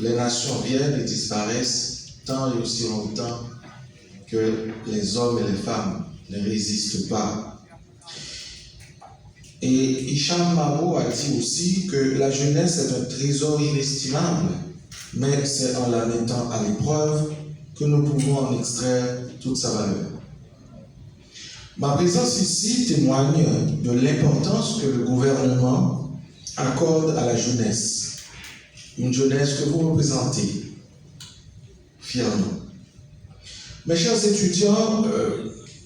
les nations viennent et disparaissent tant et aussi longtemps que les hommes et les femmes ne résistent pas. Et Hicham Mamo a dit aussi que la jeunesse est un trésor inestimable, mais c'est en la mettant à l'épreuve que nous pouvons en extraire toute sa valeur. Ma présence ici témoigne de l'importance que le gouvernement accorde à la jeunesse, une jeunesse que vous représentez fièrement. Mes chers étudiants,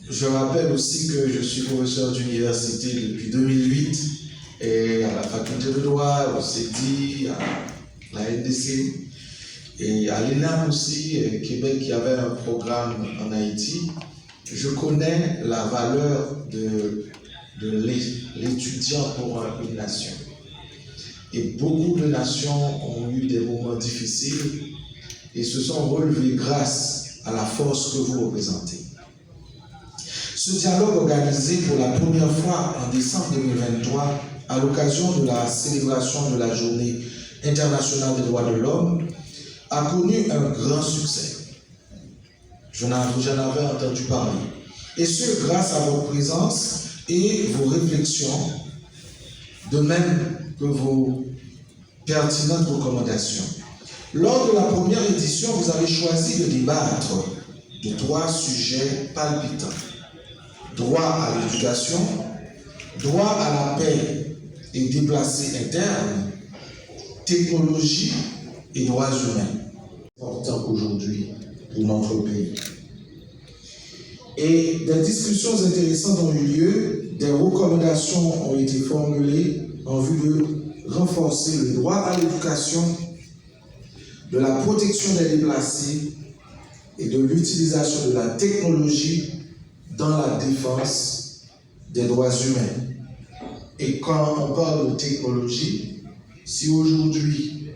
je rappelle aussi que je suis professeur d'université depuis 2008 et à la faculté de droit, au CEDI, à la NDC et à l'ENAM aussi, Québec, qui avait un programme en Haïti. Je connais la valeur de l'étudiant pour une nation. Et beaucoup de nations ont eu des moments difficiles et se sont relevées grâce à la force que vous représentez. Ce dialogue organisé pour la première fois en décembre 2023 à l'occasion de la célébration de la Journée internationale des droits de l'homme a connu un grand succès. J'en avais entendu parler. Et ce, grâce à votre présence et vos réflexions, de même que vos pertinentes recommandations. Lors de la première édition, vous avez choisi de débattre de 3 sujets palpitants. Droit à l'éducation, droit à la paix et déplacés internes, technologie et droits humains. Important aujourd'hui pour notre pays. Et des discussions intéressantes ont eu lieu, des recommandations ont été formulées en vue de renforcer le droit à l'éducation, de la protection des déplacés et de l'utilisation de la technologie dans la défense des droits humains. Et quand on parle de technologie, si aujourd'hui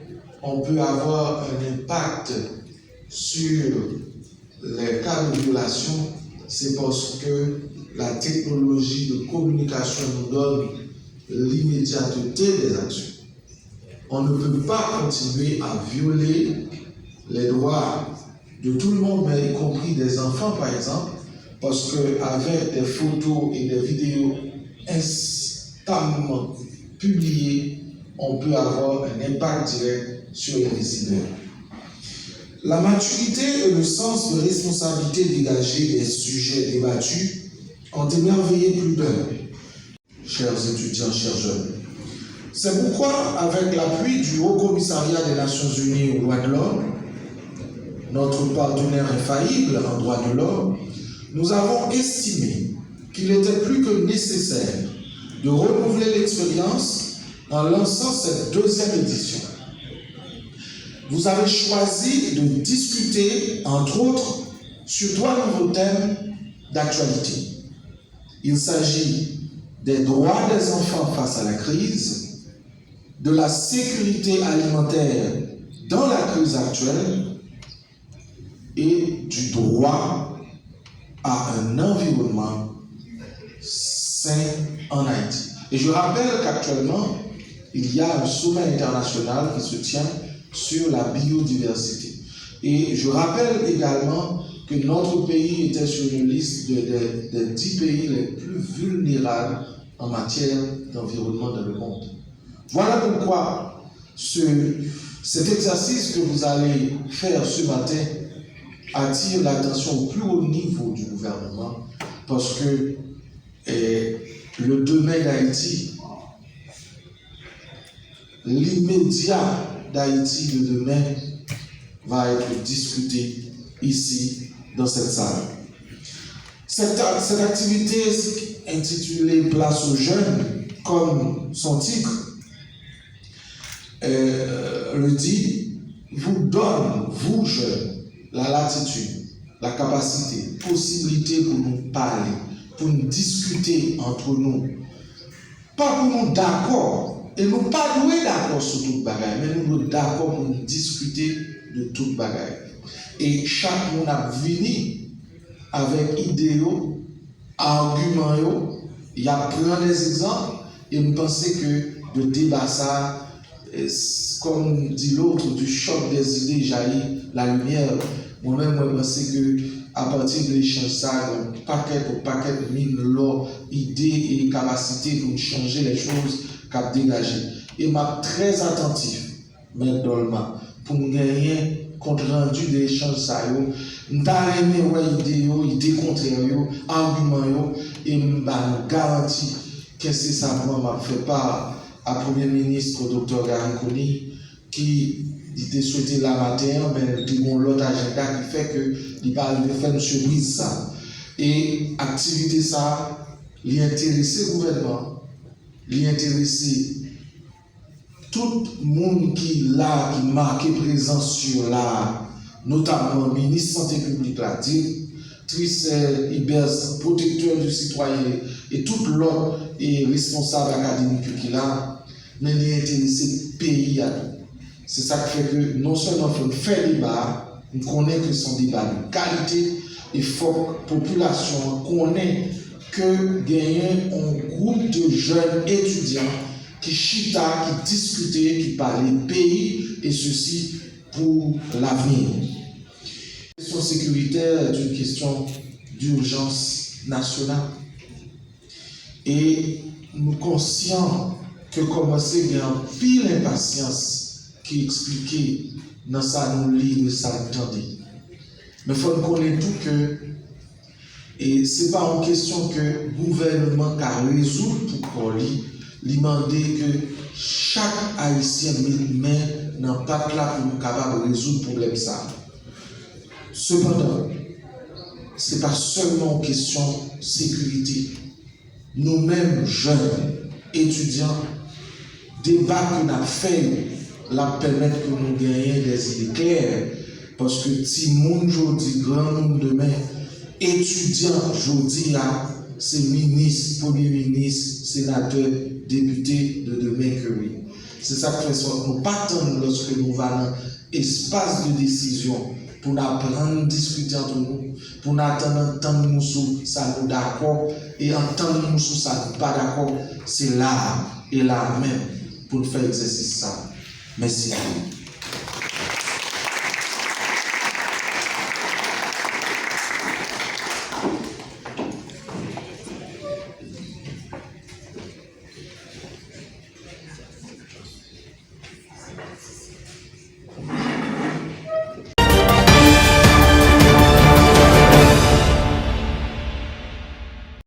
on peut avoir un impact sur les cas de violation, c'est parce que la technologie de communication nous donne l'immédiateté des actions. On ne peut pas continuer à violer les droits de tout le monde, mais y compris des enfants par exemple, parce qu'avec des photos et des vidéos instamment publiées, on peut avoir un impact direct sur les décideurs. La maturité et le sens de responsabilité dégagé des sujets débattus ont émerveillé plus d'un, chers étudiants, chers jeunes. C'est pourquoi, avec l'appui du Haut Commissariat des Nations Unies aux droits de l'homme, notre partenaire infaillible en droits de l'homme, nous avons estimé qu'il était plus que nécessaire de renouveler l'expérience en lançant cette 2e édition. Vous avez choisi de discuter, entre autres, sur 3 nouveaux thèmes d'actualité. Il s'agit des droits des enfants face à la crise, de la sécurité alimentaire dans la crise actuelle et du droit à un environnement sain en Haïti. Et je rappelle qu'actuellement, il y a un sommet international qui se tient sur la biodiversité. Et je rappelle également que notre pays était sur une liste des 10 pays les plus vulnérables en matière d'environnement dans le monde. Voilà pourquoi cet exercice que vous allez faire ce matin attire l'attention au plus haut niveau du gouvernement, parce que le domaine d'Haïti, l'immédiat d'Haïti de demain va être discuté ici, dans cette salle. Cette activité intitulée « Place aux jeunes », comme son titre le dit, vous donne, vous jeunes, la latitude, la capacité, possibilité pour nous parler, pour nous discuter entre nous. Pas pour nous d'accord, et nous pas nous d'accord sur toute bagaille, mais nous d'accord pour nous discuter de toute bagaille. Et chaque monde a venu avec idéaux, arguments, il y a pris des exemples, et nous pensons que le débat ça comme dit l'autre, du choc des idées jaillit la lumière. Moi-même, je pense que à partir de l'échange, ça, paquet de mine, l'or, idées et capacités pour changer les choses qu'a dégagé. Et m'a très attentif, M. Dolma, pour me gagner compte rendu de l'échange, ça, m'ta aimé idées contraires, arguments, et m'a garanti que c'est ça, moi, m'a fait part à Premier ministre, Dr. Gariconi, qui était souhaité la matin, mais il y a l'autre agenda qui fait que il va faire une surprise ça. Et activité ça, il intéresse le gouvernement, il intéresse tout le monde qui là, qui marque présence sur là, notamment le ministre de la Santé publique, la directrice Ibers, protecteur du citoyen, et tout l'autre responsable académique qui là, mais il intéresse le pays à tout. C'est ça qui fait que non seulement il faut faire débat, on connaît que son débat de qualité, il faut que la population connaisse que gagner un groupe de jeunes étudiants qui chita, qui discutaient, qui parlaient pays, et ceci pour l'avenir. La question sécuritaire est une question d'urgence nationale. Et nous sommes conscients que commencer à avoir pile impatience qui expliquait dans ça nous lit, ça entendait. Mais il faut connaître tout que et ce n'est pas une question que le gouvernement a résoudre pour lui demander que chaque haïtien met dans le pack là pour nous capable de résoudre le problème ça. Cependant, ce n'est pas seulement une question de sécurité. Nous-mêmes, jeunes, étudiants, débat que nous avons fait, la permettre que nous gagnions des idées claires. Parce que si monde aujourd'hui, grand nombre demain, étudiants aujourd'hui là, c'est ministre, premier ministre, sénateur, député de demain que oui. C'est ça que fait que nous partons lorsque nous allons dans l'espace de décision pour nous apprendre, discuter entre nous, pour nous entendre nous sur ça nous d'accord et entendre nous sur ça nous pas d'accord. C'est là et là même pour faire exercice ça. Merci à vous.